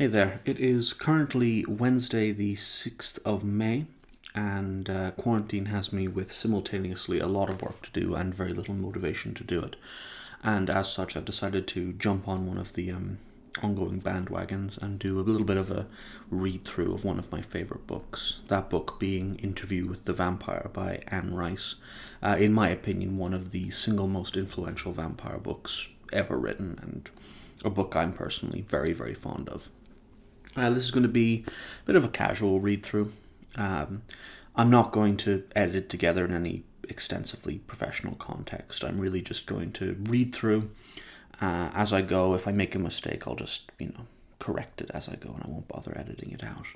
Hey there, it is currently Wednesday the 6th of May, and quarantine has me with simultaneously a lot of work to do and very little motivation to do it. And as such, I've decided to jump on one of the ongoing bandwagons and do a little bit of a read through of one of my favourite books. That book being Interview with the Vampire by Anne Rice. In my opinion, one of the single most influential vampire books ever written, and a book I'm personally very, very fond of. This is going to be a bit of a casual read through. I'm not going to edit it together in any extensively professional context. I'm really just going to read through as I go. If I make a mistake, I'll just, correct it as I go, and I won't bother editing it out.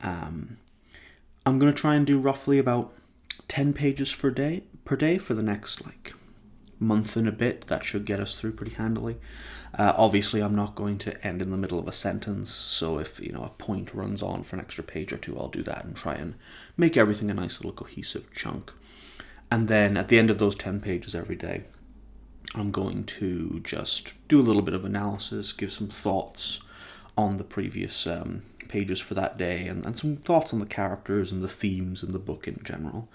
I'm going to try and do roughly about 10 pages per day for the next, month and a bit. That should get us through pretty handily. Obviously, I'm not going to end in the middle of a sentence, so if a point runs on for an extra page or two, I'll do that and try and make everything a nice little cohesive chunk. And then at the end of those 10 pages every day, I'm going to just do a little bit of analysis, give some thoughts on the previous pages for that day, and some thoughts on the characters and the themes in the book in general.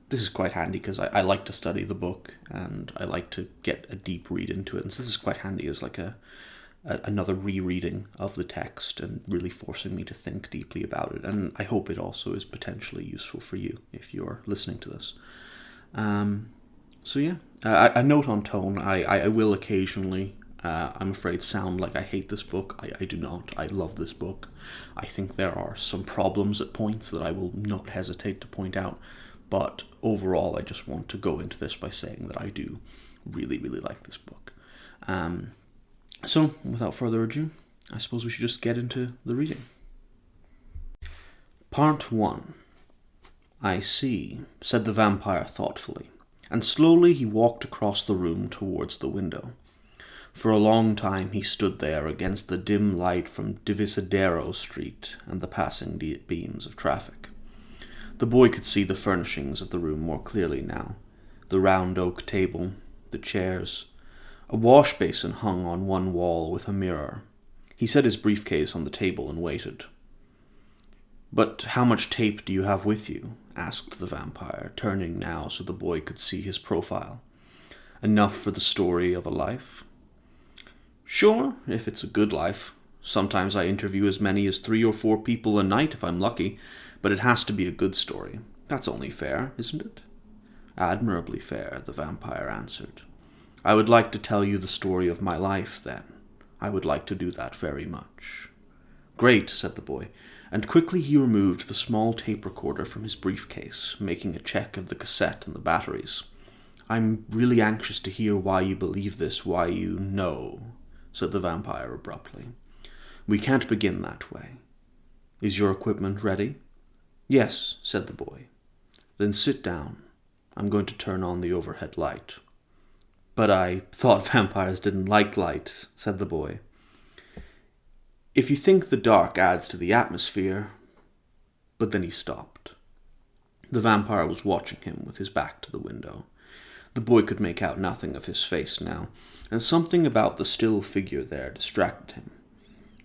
This is quite handy because I like to study the book and I like to get a deep read into it. And so this is quite handy as another rereading of the text and really forcing me to think deeply about it. And I hope it also is potentially useful for you if you're listening to this. A note on tone. I will occasionally, I'm afraid, sound like I hate this book. I do not. I love this book. I think there are some problems at points that I will not hesitate to point out. But overall, I just want to go into this by saying that I do really, really like this book. So, without further ado, I suppose we should just get into the reading. Part 1. I see, said the vampire thoughtfully, and slowly he walked across the room towards the window. For a long time he stood there against the dim light from Divisadero Street and the passing beams of traffic. The boy could see the furnishings of the room more clearly now. The round oak table, the chairs. A wash basin hung on one wall with a mirror. He set his briefcase on the table and waited. "But how much tape do you have with you?" asked the vampire, turning now so the boy could see his profile. "Enough for the story of a life?" "Sure, if it's a good life. Sometimes I interview as many as 3 or 4 people a night if I'm lucky. But it has to be a good story. That's only fair, isn't it?" "Admirably fair," the vampire answered. "I would like to tell you the story of my life, then. I would like to do that very much." "Great," said the boy, and quickly he removed the small tape recorder from his briefcase, making a check of the cassette and the batteries. "I'm really anxious to hear why you believe this, why you know," said the vampire abruptly. "We can't begin that way. Is your equipment ready?" "Yes," said the boy. "Then sit down. I'm going to turn on the overhead light." "But I thought vampires didn't like light," said the boy. "If you think the dark adds to the atmosphere..." But then he stopped. The vampire was watching him with his back to the window. The boy could make out nothing of his face now, and something about the still figure there distracted him.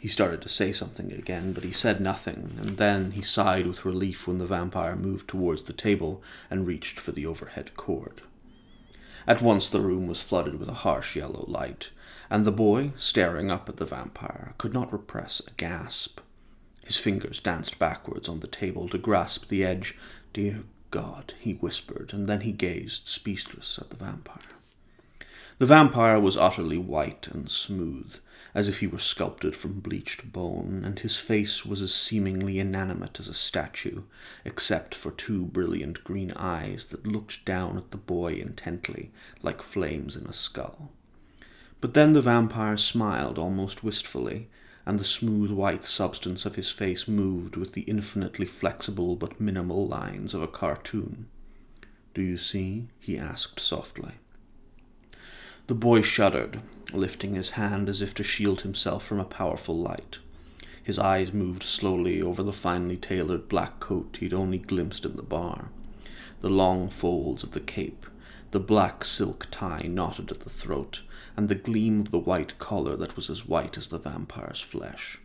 He started to say something again, but he said nothing, and then he sighed with relief when the vampire moved towards the table and reached for the overhead cord. At once the room was flooded with a harsh yellow light, and the boy, staring up at the vampire, could not repress a gasp. His fingers danced backwards on the table to grasp the edge. "Dear God," he whispered, and then he gazed speechless at the vampire. The vampire was utterly white and smooth, as if he were sculpted from bleached bone, and his face was as seemingly inanimate as a statue, except for 2 brilliant green eyes that looked down at the boy intently, like flames in a skull. But then the vampire smiled almost wistfully, and the smooth white substance of his face moved with the infinitely flexible but minimal lines of a cartoon. "Do you see?" he asked softly. The boy shuddered, lifting his hand as if to shield himself from a powerful light. His eyes moved slowly over the finely tailored black coat he'd only glimpsed in the bar. The long folds of the cape, the black silk tie knotted at the throat, and the gleam of the white collar that was as white as the vampire's flesh.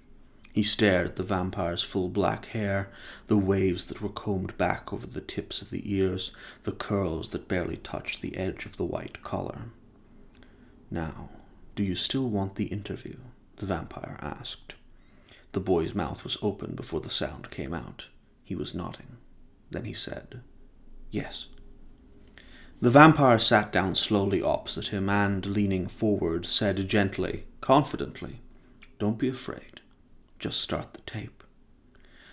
He stared at the vampire's full black hair, the waves that were combed back over the tips of the ears, the curls that barely touched the edge of the white collar. "Now, do you still want the interview?" the vampire asked. The boy's mouth was open before the sound came out. He was nodding. Then he said, "Yes." The vampire sat down slowly opposite him and, leaning forward, said gently, confidently, "Don't be afraid. Just start the tape."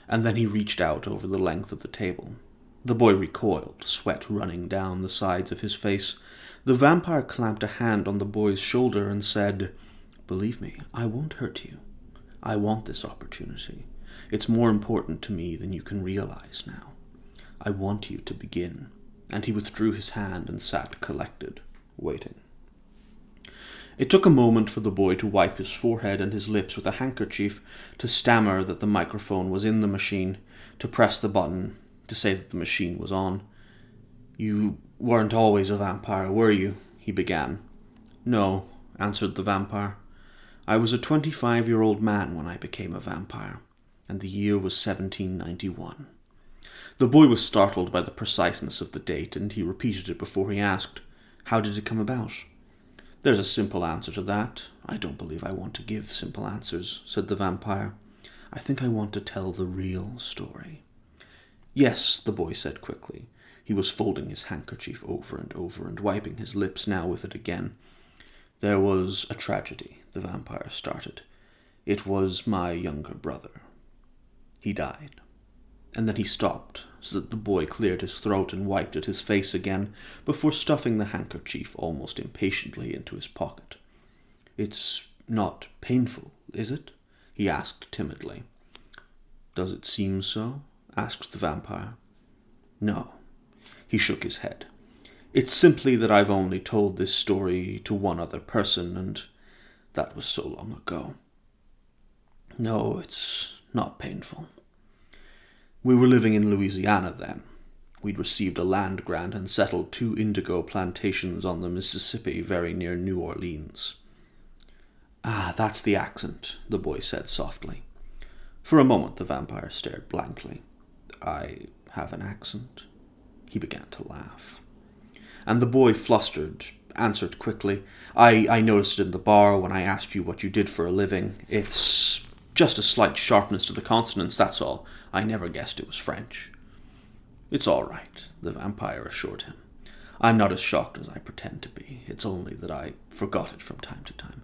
And then he reached out over the length of the table. The boy recoiled, sweat running down the sides of his face. The vampire clamped a hand on the boy's shoulder and said, "Believe me, I won't hurt you. I want this opportunity. It's more important to me than you can realize now. I want you to begin." And he withdrew his hand and sat collected, waiting. It took a moment for the boy to wipe his forehead and his lips with a handkerchief, to stammer that the microphone was in the machine, to press the button, to say that the machine was on. "You weren't always a vampire, were you?" he began. "No," answered the vampire. "I was a 25-year-old man when I became a vampire, and the year was 1791. The boy was startled by the preciseness of the date, and he repeated it before he asked, "How did it come about?" "There's a simple answer to that. I don't believe I want to give simple answers," said the vampire. "I think I want to tell the real story." "Yes," the boy said quickly. He was folding his handkerchief over and wiping his lips now with it again. "There was a tragedy," the vampire started. "It was my younger brother. He died." And then he stopped, so that the boy cleared his throat and wiped at his face again, before stuffing the handkerchief almost impatiently into his pocket. "It's not painful, is it?" he asked timidly. "Does it seem so?" asked the vampire. "No." He shook his head. "It's simply that I've only told this story to one other person, and that was so long ago. No, it's not painful. We were living in Louisiana then. We'd received a land grant and settled 2 indigo plantations on the Mississippi very near New Orleans." "Ah, that's the accent," the boy said softly. For a moment the vampire stared blankly. "I have an accent?" He began to laugh. And the boy, flustered, answered quickly, I noticed it in the bar when I asked you what you did for a living. It's just a slight sharpness to the consonants, that's all. I never guessed it was French." "It's all right," the vampire assured him. "I'm not as shocked as I pretend to be. It's only that I forgot it from time to time.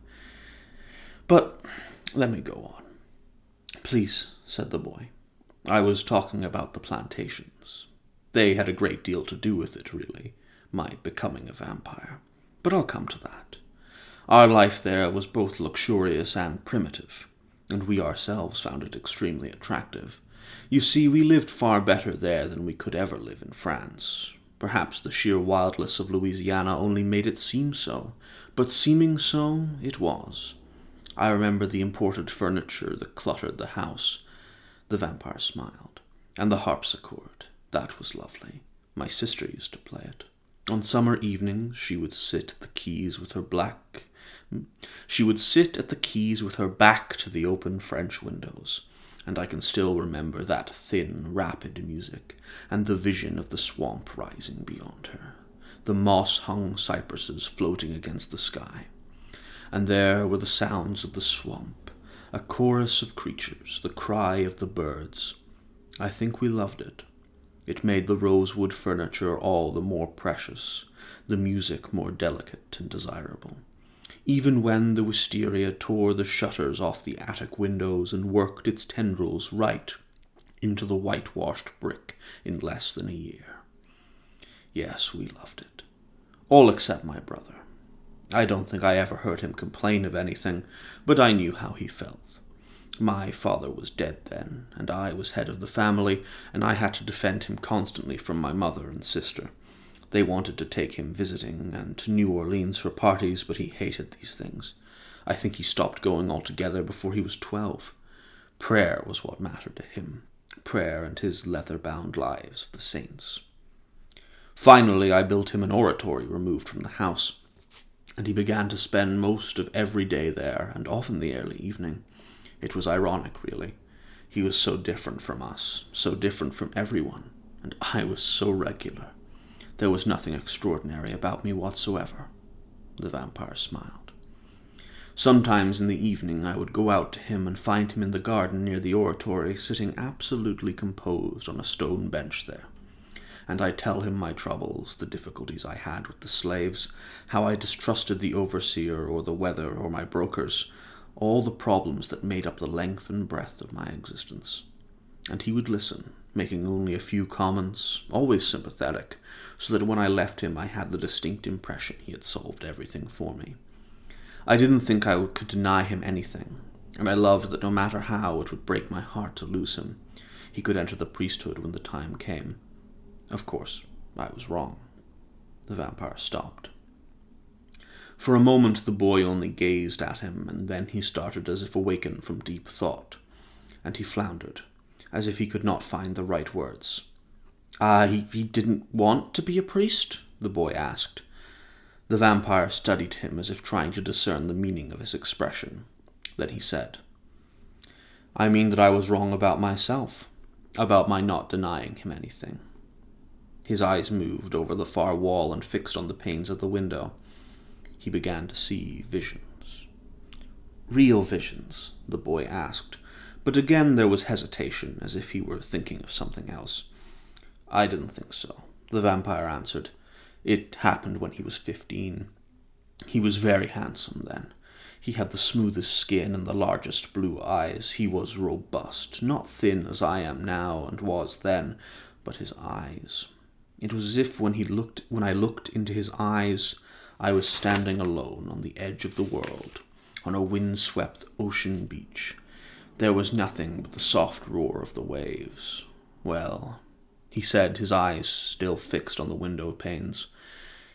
But let me go on." "Please," said the boy. "I was talking about the plantations. They had a great deal to do with it, really, my becoming a vampire. But I'll come to that. Our life there was both luxurious and primitive, and we ourselves found it extremely attractive. You see, we lived far better there than we could ever live in France. Perhaps the sheer wildness of Louisiana only made it seem so, but seeming so, it was. I remember the imported furniture that cluttered the house." The vampire smiled. "And the harpsichord. That was lovely. My sister used to play it. On summer evenings she would sit at the keys with her back to the open French windows, and I can still remember that thin, rapid music, and the vision of the swamp rising beyond her, the moss-hung cypresses floating against the sky. And there were the sounds of the swamp, a chorus of creatures, the cry of the birds. I think we loved it. It made the rosewood furniture all the more precious, the music more delicate and desirable. Even when the wisteria tore the shutters off the attic windows and worked its tendrils right into the whitewashed brick in less than a year. Yes, we loved it. All except my brother. I don't think I ever heard him complain of anything, but I knew how he felt. My father was dead then, and I was head of the family, and I had to defend him constantly from my mother and sister. They wanted to take him visiting and to New Orleans for parties, but he hated these things. I think he stopped going altogether before he was 12. Prayer was what mattered to him. Prayer and his leather-bound Lives of the Saints. Finally, I built him an oratory removed from the house, and he began to spend most of every day there, and often the early evening. It was ironic, really. He was so different from us, so different from everyone, and I was so regular. There was nothing extraordinary about me whatsoever. The vampire smiled. Sometimes in the evening I would go out to him and find him in the garden near the oratory, sitting absolutely composed on a stone bench there. And I'd tell him my troubles, the difficulties I had with the slaves, how I distrusted the overseer or the weather or my brokers, all the problems that made up the length and breadth of my existence. And he would listen, making only a few comments, always sympathetic, so that when I left him I had the distinct impression he had solved everything for me. I didn't think I could deny him anything, and I loved that no matter how it would break my heart to lose him, he could enter the priesthood when the time came. Of course, I was wrong. The vampire stopped. For a moment the boy only gazed at him, and then he started as if awakened from deep thought, and he floundered, as if he could not find the right words. He didn't want to be a priest?" the boy asked. The vampire studied him as if trying to discern the meaning of his expression. Then he said, "I mean that I was wrong about myself, about my not denying him anything." His eyes moved over the far wall and fixed on the panes of the window. He began to see visions. "Real visions?" the boy asked, but again there was hesitation, as if he were thinking of something else. "I didn't think so," the vampire answered. "It happened when he was 15. He was very handsome then. He had the smoothest skin and the largest blue eyes. He was robust, not thin as I am now and was then, but his eyes. It was as if when I looked into his eyes, I was standing alone on the edge of the world, on a wind-swept ocean beach. There was nothing but the soft roar of the waves. Well," he said, his eyes still fixed on the window panes,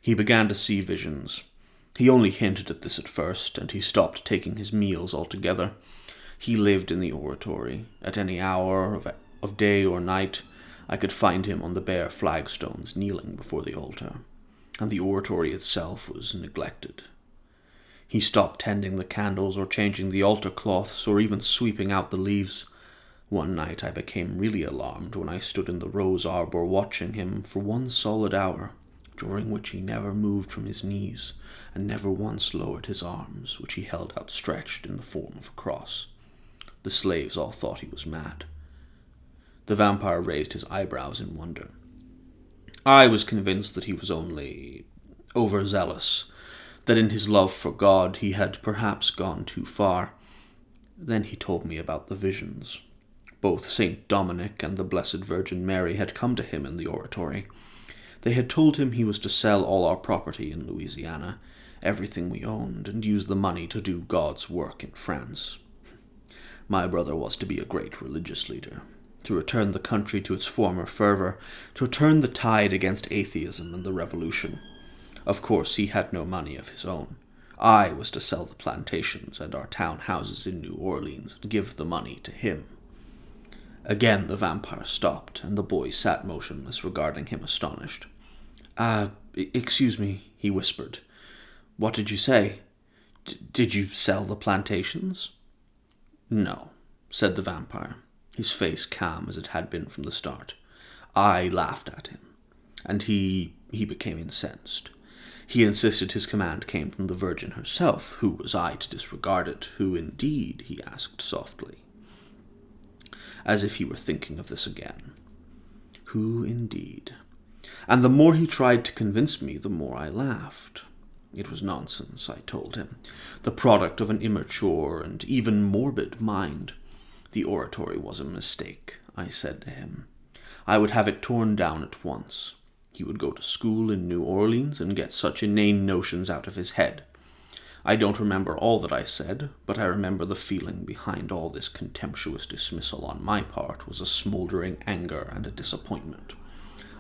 "he began to see visions. He only hinted at this at first, and he stopped taking his meals altogether. He lived in the oratory. At any hour of day or night, I could find him on the bare flagstones kneeling before the altar, and the oratory itself was neglected. He stopped tending the candles or changing the altar cloths or even sweeping out the leaves. One night I became really alarmed when I stood in the rose arbor watching him for 1 solid hour, during which he never moved from his knees and never once lowered his arms, which he held outstretched in the form of a cross. The slaves all thought he was mad." The vampire raised his eyebrows in wonder. "I was convinced that he was only overzealous, that in his love for God he had perhaps gone too far. Then he told me about the visions. Both St. Dominic and the Blessed Virgin Mary had come to him in the oratory. They had told him he was to sell all our property in Louisiana, everything we owned, and use the money to do God's work in France. My brother was to be a great religious leader, to return the country to its former fervor, to turn the tide against atheism and the revolution. Of course, he had no money of his own. I was to sell the plantations and our town houses in New Orleans and give the money to him." Again the vampire stopped, and the boy sat motionless, regarding him astonished. Excuse me," he whispered. "What did you say? Did you sell the plantations?" "No," said the vampire, his face calm as it had been from the start. "I laughed at him, and he became incensed. He insisted his command came from the Virgin herself. Who was I to disregard it? Who indeed?" he asked softly, as if he were thinking of this again. "Who indeed?" And the more he tried to convince me, the more I laughed. It was nonsense, I told him, the product of an immature and even morbid mind. The oratory was a mistake, I said to him. I would have it torn down at once. He would go to school in New Orleans and get such inane notions out of his head. I don't remember all that I said, but I remember the feeling behind all this contemptuous dismissal on my part was a smoldering anger and a disappointment.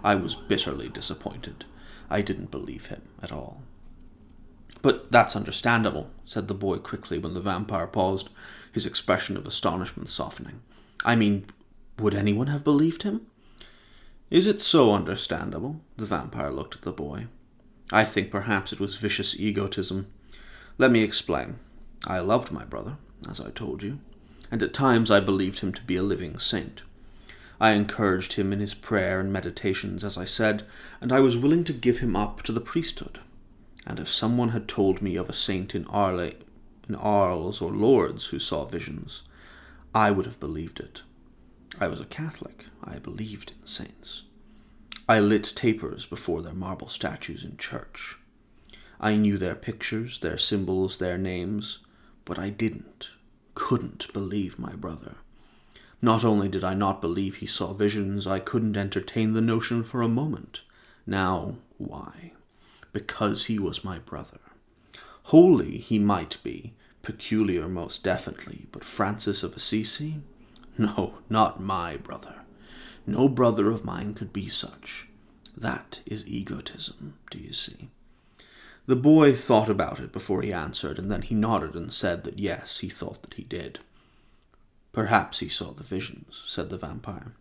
I was bitterly disappointed. I didn't believe him at all. "But that's understandable," said the boy quickly when the vampire paused, his expression of astonishment softening. "I mean, would anyone have believed him?" Is it so understandable? The vampire looked at the boy. I think perhaps it was vicious egotism. Let me explain. I loved my brother, as I told you, and at times I believed him to be a living saint. I encouraged him in his prayer and meditations, as I said, and I was willing to give him up to the priesthood. And if someone had told me of a saint in Arles or Lourdes who saw visions, I would have believed it. I was a Catholic. I believed in saints. I lit tapers before their marble statues in church. I knew their pictures, their symbols, their names, but I couldn't believe my brother. Not only did I not believe he saw visions, I couldn't entertain the notion for a moment. Now, why? Because he was my brother. Holy he might be, peculiar most definitely, but Francis of Assisi? No, not my brother. No brother of mine could be such. That is egotism, do you see? The boy thought about it before he answered, and then he nodded and said that yes, he thought that he did. Perhaps he saw the visions, said the vampire.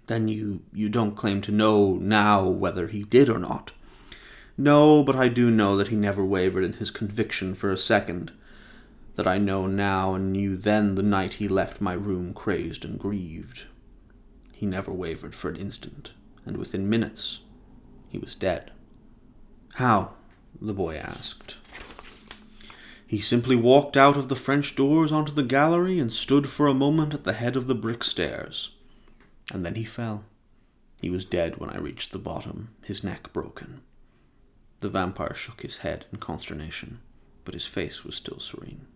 Then you don't claim to know now whether he did or not. No, but I do know that he never wavered in his conviction for a second. That I know now and knew then the night he left my room crazed and grieved. He never wavered for an instant, and within minutes he was dead. How? The boy asked. He simply walked out of the French doors onto the gallery and stood for a moment at the head of the brick stairs. And then he fell. He was dead when I reached the bottom, his neck broken. The vampire shook his head in consternation, but his face was still serene.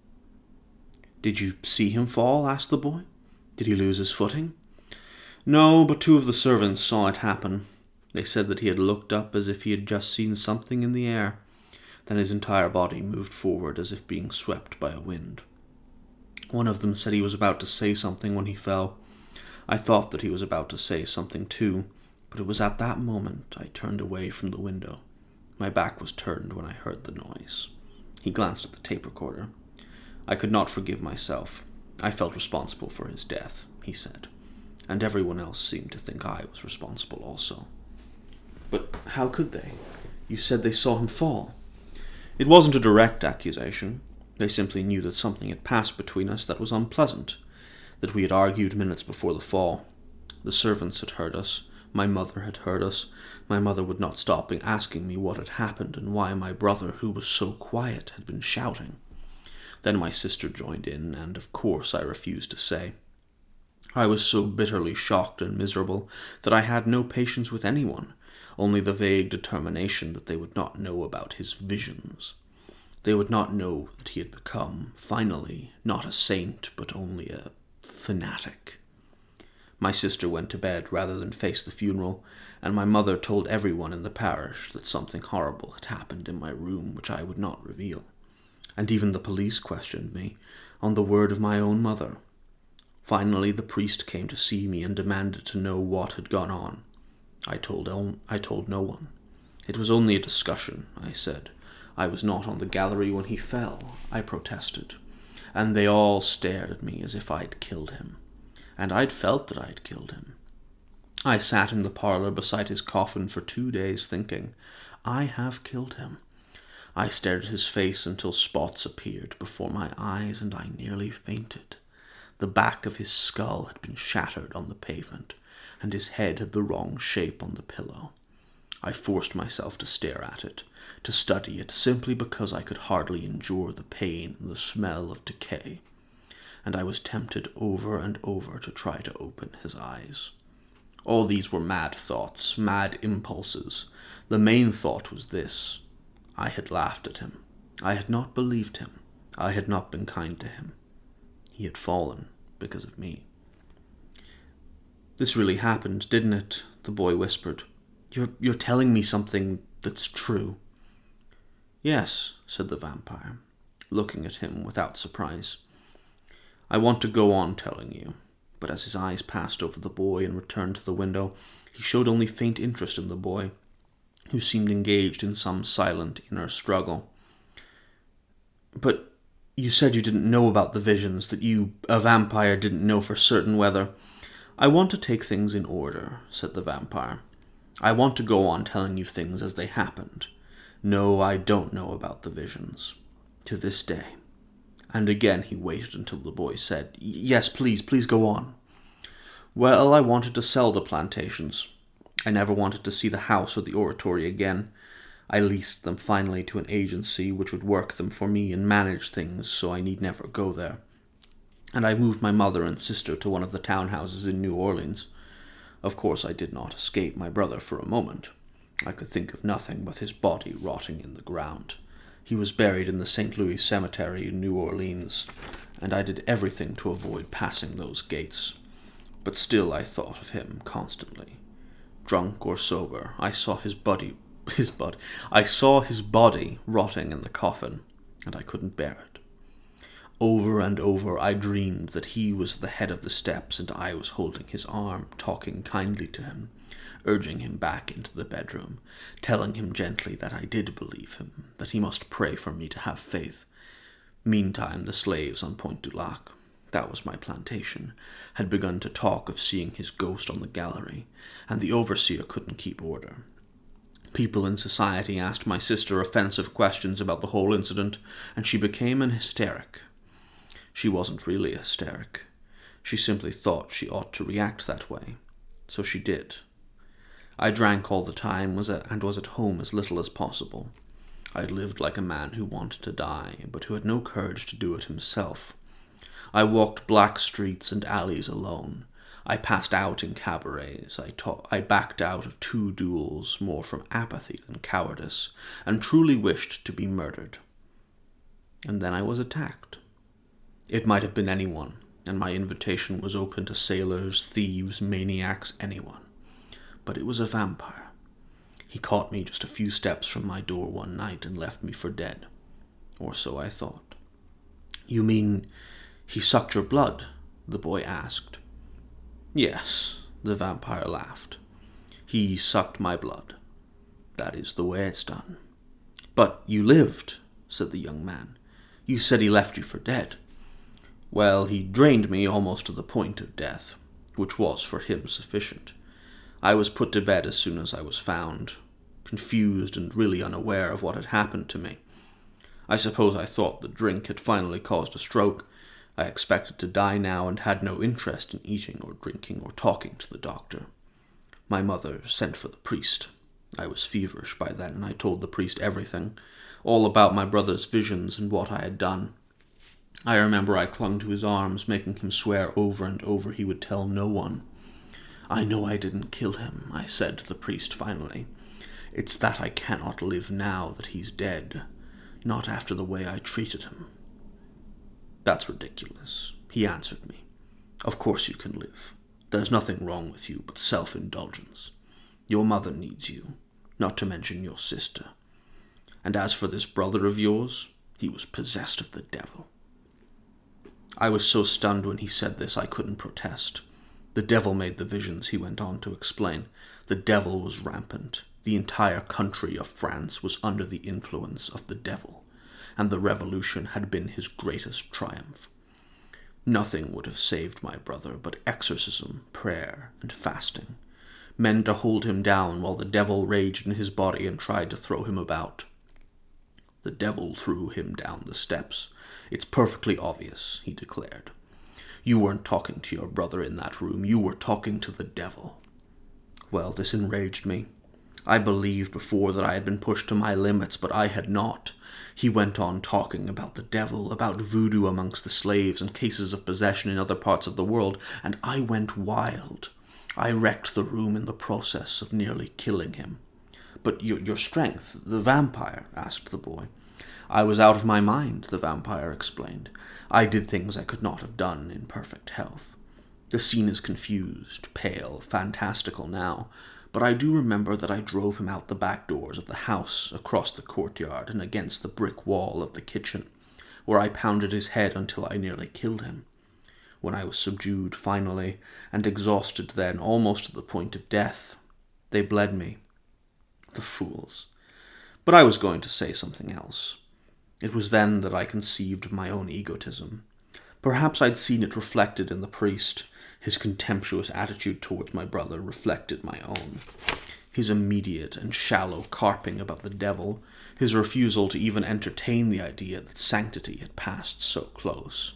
Did you see him fall? Asked the boy. Did he lose his footing? No, but 2 of the servants saw it happen. They said that he had looked up as if he had just seen something in the air. Then his entire body moved forward as if being swept by a wind. One of them said he was about to say something when he fell. I thought that he was about to say something too, but it was at that moment I turned away from the window. My back was turned when I heard the noise. He glanced at the tape recorder. I could not forgive myself. I felt responsible for his death, he said, and everyone else seemed to think I was responsible also. But how could they? You said they saw him fall. It wasn't a direct accusation. They simply knew that something had passed between us that was unpleasant, that we had argued minutes before the fall. The servants had heard us. My mother had heard us. My mother would not stop asking me what had happened and why my brother, who was so quiet, had been shouting. Then my sister joined in, and of course I refused to say. I was so bitterly shocked and miserable that I had no patience with anyone, only the vague determination that they would not know about his visions. They would not know that he had become, finally, not a saint, but only a fanatic. My sister went to bed rather than face the funeral, and my mother told everyone in the parish that something horrible had happened in my room which I would not reveal. And even the police questioned me, on the word of my own mother. Finally, the priest came to see me and demanded to know what had gone on. I told no one. It was only a discussion, I said. I was not on the gallery when he fell, I protested. And they all stared at me as if I'd killed him. And I'd felt that I'd killed him. I sat in the parlor beside his coffin for 2 days thinking, I have killed him. I stared at his face until spots appeared before my eyes and I nearly fainted. The back of his skull had been shattered on the pavement, and his head had the wrong shape on the pillow. I forced myself to stare at it, to study it, simply because I could hardly endure the pain and the smell of decay. And I was tempted over and over to try to open his eyes. All these were mad thoughts, mad impulses. The main thought was this. I had laughed at him. I had not believed him. I had not been kind to him. He had fallen because of me. This really happened, didn't it? The boy whispered. You're telling me something that's true. Yes, said the vampire, looking at him without surprise. I want to go on telling you, but as his eyes passed over the boy and returned to the window, he showed only faint interest in the boy, who seemed engaged in some silent inner struggle. But you said you didn't know about the visions, that you, a vampire, didn't know for certain whether... "I want to take things in order," said the vampire. "I want to go on telling you things as they happened. No, I don't know about the visions. To this day." And again he waited until the boy said, "Yes, please go on." "Well, I wanted to sell the plantations. I never wanted to see the house or the oratory again. I leased them finally to an agency which would work them for me and manage things so I need never go there. And I moved my mother and sister to one of the townhouses in New Orleans. Of course, I did not escape my brother for a moment. I could think of nothing but his body rotting in the ground. He was buried in the St. Louis Cemetery in New Orleans, and I did everything to avoid passing those gates. But still I thought of him constantly. Drunk or sober, I saw his body rotting in the coffin, and I couldn't bear it. Over and over I dreamed that he was at the head of the steps and I was holding his arm, talking kindly to him, urging him back into the bedroom, telling him gently that I did believe him, that he must pray for me to have faith. Meantime, the slaves on Pointe du Lac, that was my plantation, had begun to talk of seeing his ghost on the gallery, and the overseer couldn't keep order. People in society asked my sister offensive questions about the whole incident, and she became an hysteric. She wasn't really a hysteric. She simply thought she ought to react that way. So she did. I drank all the time and was at home as little as possible. I lived like a man who wanted to die, but who had no courage to do it himself. I walked black streets and alleys alone. I passed out in cabarets. I backed out of 2 duels more from apathy than cowardice, and truly wished to be murdered. And then I was attacked. It might have been anyone, and my invitation was open to sailors, thieves, maniacs, anyone. But it was a vampire. He caught me just a few steps from my door one night and left me for dead. Or so I thought. "You mean he sucked your blood?" the boy asked. "Yes," the vampire laughed. "He sucked my blood. That is the way it's done." "But you lived," said the young man. "You said he left you for dead." "Well, he drained me almost to the point of death, which was for him sufficient. I was put to bed as soon as I was found, confused and really unaware of what had happened to me. I suppose I thought the drink had finally caused a stroke. I expected to die now and had no interest in eating or drinking or talking to the doctor. My mother sent for the priest. I was feverish by then, and I told the priest everything, all about my brother's visions and what I had done. I remember I clung to his arms, making him swear over and over he would tell no one. "I know I didn't kill him," I said to the priest finally. "It's that I cannot live now that he's dead, not after the way I treated him." "That's ridiculous," he answered me. "Of course you can live. There's nothing wrong with you but self-indulgence. Your mother needs you, not to mention your sister. And as for this brother of yours, he was possessed of the devil." I was so stunned when he said this I couldn't protest. The devil made the visions, he went on to explain. The devil was rampant. The entire country of France was under the influence of the devil, and the revolution had been his greatest triumph. Nothing would have saved my brother but exorcism, prayer, and fasting. Men to hold him down while the devil raged in his body and tried to throw him about. The devil threw him down the steps. "It's perfectly obvious," he declared. "You weren't talking to your brother in that room. You were talking to the devil." Well, this enraged me. I believed before that I had been pushed to my limits, but I had not. He went on talking about the devil, about voodoo amongst the slaves and cases of possession in other parts of the world, and I went wild. I wrecked the room in the process of nearly killing him. "But your strength, the vampire?" asked the boy. "I was out of my mind," the vampire explained. "I did things I could not have done in perfect health. The scene is confused, pale, fantastical now, but I do remember that I drove him out the back doors of the house, across the courtyard, and against the brick wall of the kitchen, where I pounded his head until I nearly killed him. When I was subdued finally, and exhausted then, almost to the point of death, they bled me. The fools. But I was going to say something else. It was then that I conceived of my own egotism. Perhaps I'd seen it reflected in the priest. His contemptuous attitude towards my brother reflected my own. His immediate and shallow carping about the devil, his refusal to even entertain the idea that sanctity had passed so close.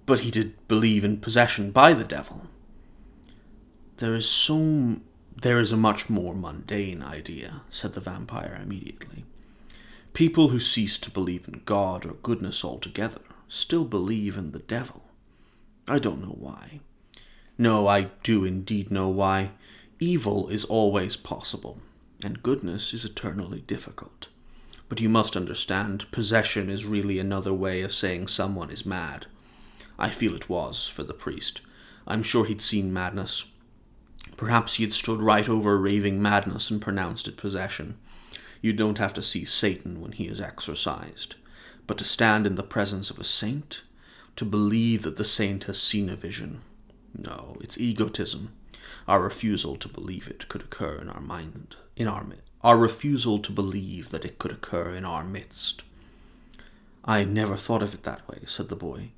But he did believe in possession by the devil. There is a much more mundane idea, said the vampire immediately. People who cease to believe in God or goodness altogether still believe in the devil. I don't know why. No, I do indeed know why. Evil is always possible, and goodness is eternally difficult. But you must understand, possession is really another way of saying someone is mad. I feel it was, for the priest. I'm sure he'd seen madness. Perhaps he had stood right over raving madness and pronounced it possession. You don't have to see Satan when he is exorcised. But to stand in the presence of a saint, to believe that the saint has seen a vision, no, it's egotism. Our refusal to believe it could occur in our mind, our refusal to believe that it could occur in our midst. I never thought of it that way, said the boy.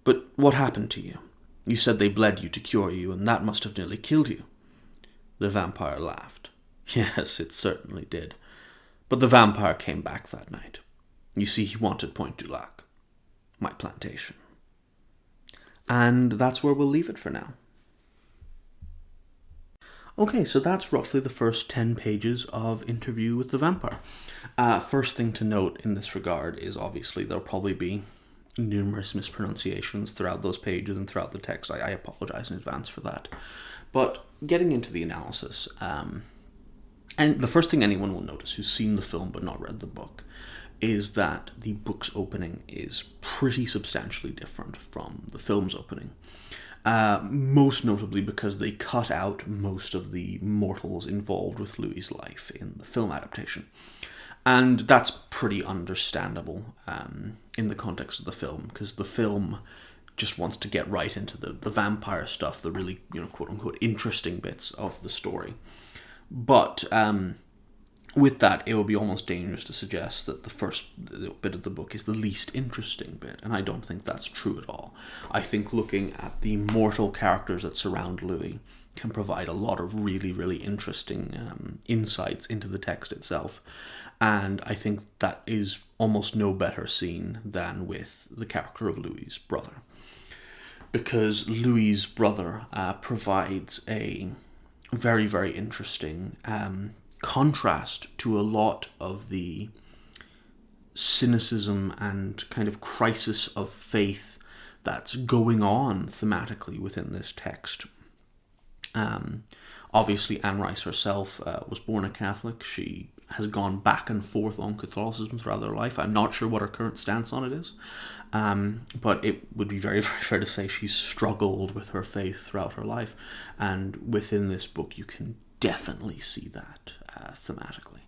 But what happened to you? You said they bled you to cure you, and that must have nearly killed you. The vampire laughed. Yes, it certainly did. But the vampire came back that night. You see, he wanted Point du Lac, my plantation. And that's where we'll leave it for now. Okay, so that's roughly the first 10 pages of Interview with the Vampire. First thing to note in this regard is obviously there'll probably be numerous mispronunciations throughout those pages and throughout the text. I apologize in advance for that. But getting into the analysis, and the first thing anyone will notice who's seen the film but not read the book is that the book's opening is pretty substantially different from the film's opening. Most notably because they cut out most of the mortals involved with Louis's life in the film adaptation. And that's pretty understandable in the context of the film, because the film just wants to get right into the vampire stuff, the really, quote-unquote interesting bits of the story. But with that, it would be almost dangerous to suggest that the first bit of the book is the least interesting bit, and I don't think that's true at all. I think looking at the mortal characters that surround Louis can provide a lot of really, really interesting insights into the text itself, and I think that is almost no better seen than with the character of Louis's brother. Because Louis's brother provides a very, very interesting contrast to a lot of the cynicism and kind of crisis of faith that's going on thematically within this text. Obviously, Anne Rice herself was born a Catholic. She has gone back and forth on Catholicism throughout her life. I'm not sure what her current stance on it is, but it would be very, very fair to say she's struggled with her faith throughout her life, and within this book you can definitely see that thematically.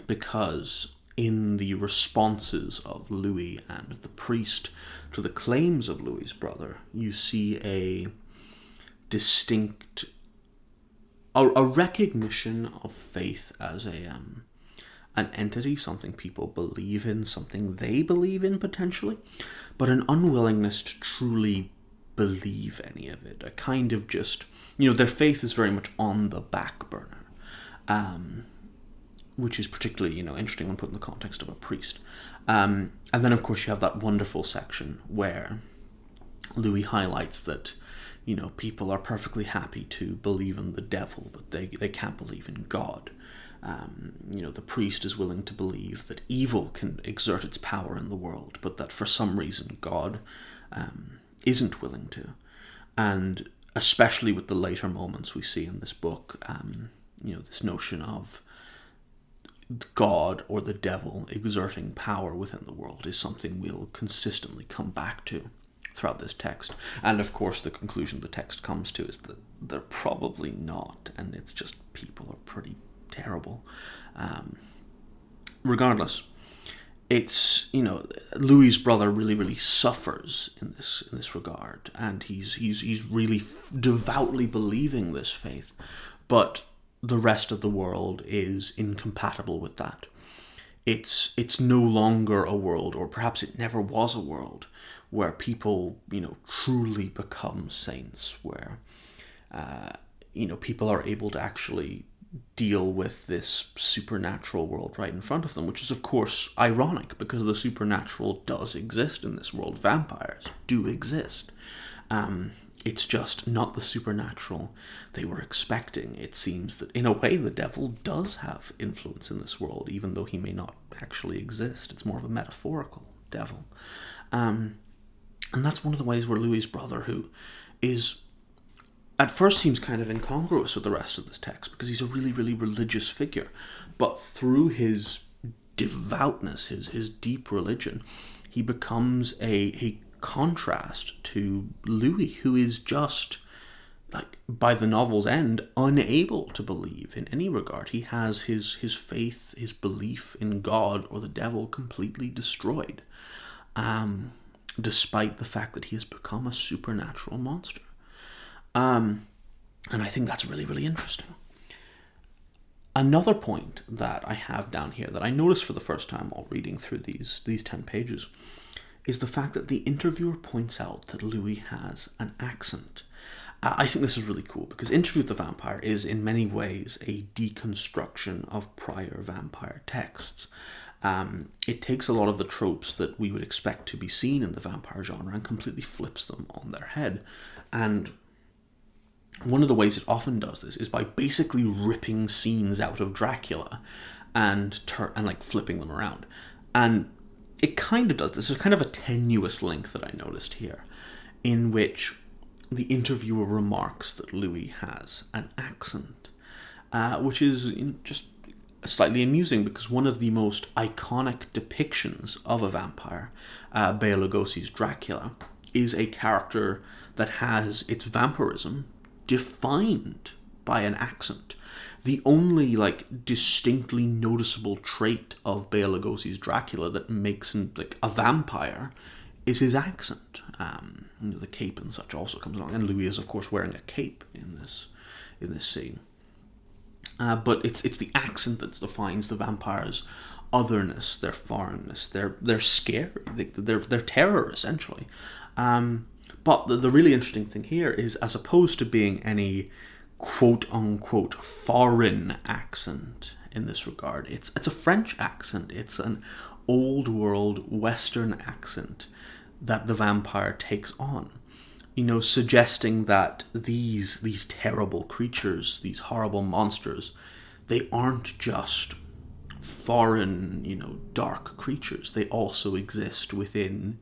Because in the responses of Louis and the priest to the claims of Louis's brother, you see a distinct, a recognition of faith as an entity, something people believe in, something they believe in potentially, but an unwillingness to truly believe any of it. A kind of just, their faith is very much on the back burner, which is particularly, interesting when put in the context of a priest. And then, of course, you have that wonderful section where Louis highlights that, people are perfectly happy to believe in the devil, but they can't believe in God. The priest is willing to believe that evil can exert its power in the world, but that for some reason God isn't willing to. And especially with the later moments we see in this book, this notion of God or the devil exerting power within the world is something we'll consistently come back to throughout this text. And of course the conclusion the text comes to is that they're probably not, and it's just people are pretty terrible. Regardless, it's, Louis's brother really, really suffers in this regard, and he's really devoutly believing this faith, but the rest of the world is incompatible with that. It's no longer a world, or perhaps it never was a world, where people, truly become saints, where, people are able to actually deal with this supernatural world right in front of them, which is, of course, ironic because the supernatural does exist in this world. Vampires do exist. It's just not the supernatural they were expecting. It seems that, in a way, the devil does have influence in this world, even though he may not actually exist. It's more of a metaphorical devil. And that's one of the ways where Louis's brother, who is, at first seems kind of incongruous with the rest of this text, because he's a really, really religious figure, but through his devoutness, his deep religion, he becomes a contrast to Louis, who is just, like, by the novel's end, unable to believe in any regard. He has his faith, his belief in God or the devil completely destroyed, despite the fact that he has become a supernatural monster. And I think that's really, really interesting. Another point that I have down here that I noticed for the first time while reading through these 10 pages is the fact that the interviewer points out that Louis has an accent. I think this is really cool because Interview with the Vampire is in many ways a deconstruction of prior vampire texts. It takes a lot of the tropes that we would expect to be seen in the vampire genre and completely flips them on their head. And one of the ways it often does this is by basically ripping scenes out of Dracula and flipping them around. And it kind of does this. There's kind of a tenuous link that I noticed here, in which the interviewer remarks that Louis has an accent, which is just slightly amusing because one of the most iconic depictions of a vampire, Bela Lugosi's Dracula, is a character that has its vampirism defined by an accent. The only distinctly noticeable trait of Bela Lugosi's Dracula that makes him a vampire is his accent. The cape and such also comes along, and Louis is of course wearing a cape in this scene. But it's the accent that defines the vampire's otherness, their foreignness. They're scary. They're terror essentially. But the really interesting thing here is, as opposed to being any quote-unquote foreign accent in this regard, it's a French accent. It's an old-world Western accent that the vampire takes on, suggesting that these terrible creatures, these horrible monsters, they aren't just foreign, dark creatures. They also exist within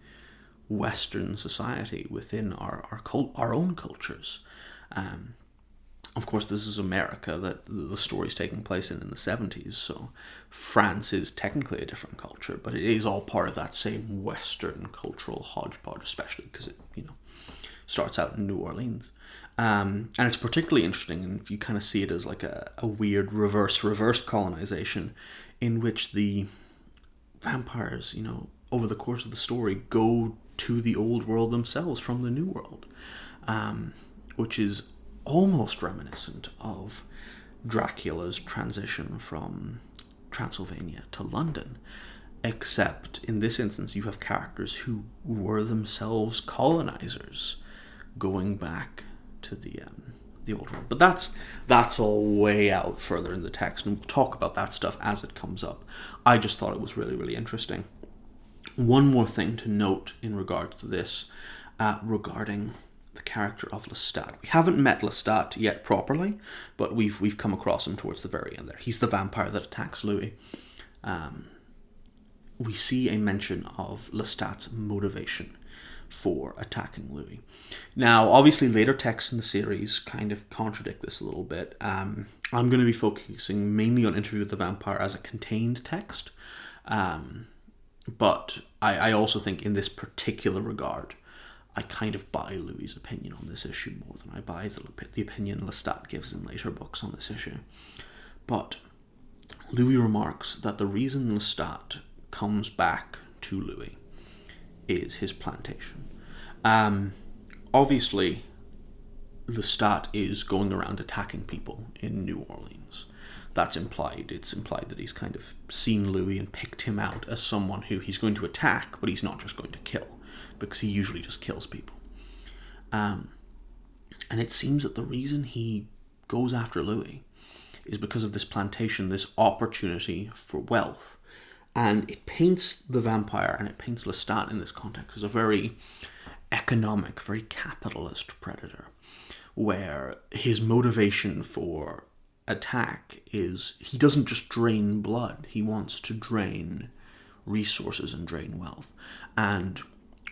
Western society, within our own cultures. Of course, this is America that the story's taking place in the 70s, so France is technically a different culture, but it is all part of that same Western cultural hodgepodge, especially because it, starts out in New Orleans. And it's particularly interesting if you kind of see it as like a weird reverse colonization in which the vampires, over the course of the story, go to the old world themselves from the new world, which is almost reminiscent of Dracula's transition from Transylvania to London, except in this instance you have characters who were themselves colonizers going back to the old world. But that's all way out further in the text, and we'll talk about that stuff as it comes up. I just thought it was really, really interesting. One more thing to note in regards to this, regarding the character of Lestat. We haven't met Lestat yet properly, but we've come across him towards the very end there. He's the vampire that attacks Louis. We see a mention of Lestat's motivation for attacking Louis. Now, obviously, later texts in the series kind of contradict this a little bit. I'm going to be focusing mainly on Interview with the Vampire as a contained text, but I also think in this particular regard, I kind of buy Louis' opinion on this issue more than I buy the opinion Lestat gives in later books on this issue. But Louis remarks that the reason Lestat comes back to Louis is his plantation. Obviously, Lestat is going around attacking people in New Orleans. That's implied. It's implied that he's kind of seen Louis and picked him out as someone who he's going to attack, but he's not just going to kill. because he usually just kills people. And it seems that the reason he goes after Louis is because of this plantation, this opportunity for wealth. And it paints the vampire, and it paints Lestat in this context as a very economic, very capitalist predator, where his motivation for attack is he doesn't just drain blood, he wants to drain resources and drain wealth. And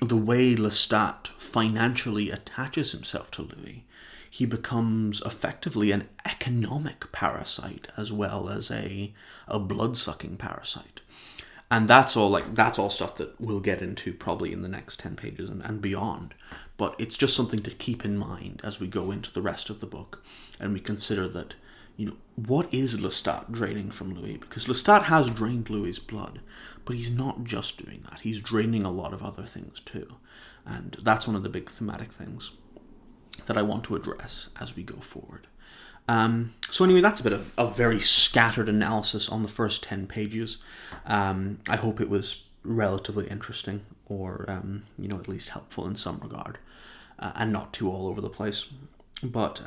the way Lestat financially attaches himself to Louis, he becomes effectively an economic parasite as well as a blood-sucking parasite. And that's all stuff that we'll get into probably in the next 10 pages and beyond. But it's just something to keep in mind as we go into the rest of the book and we consider that, what is Lestat draining from Louis? Because Lestat has drained Louis's blood, but he's not just doing that. He's draining a lot of other things too. And that's one of the big thematic things that I want to address as we go forward. So anyway, that's a bit of a very scattered analysis on the first 10 pages. I hope it was relatively interesting or, at least helpful in some regard, and not too all over the place. But,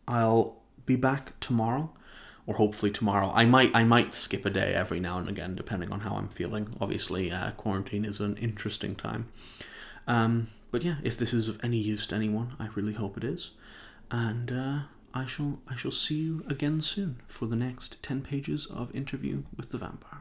I'll be back tomorrow, or hopefully tomorrow. I might skip a day every now and again, depending on how I'm feeling. Obviously, quarantine is an interesting time. But yeah, if this is of any use to anyone, I really hope it is. And, I shall see you again soon for the next 10 pages of Interview with the Vampire.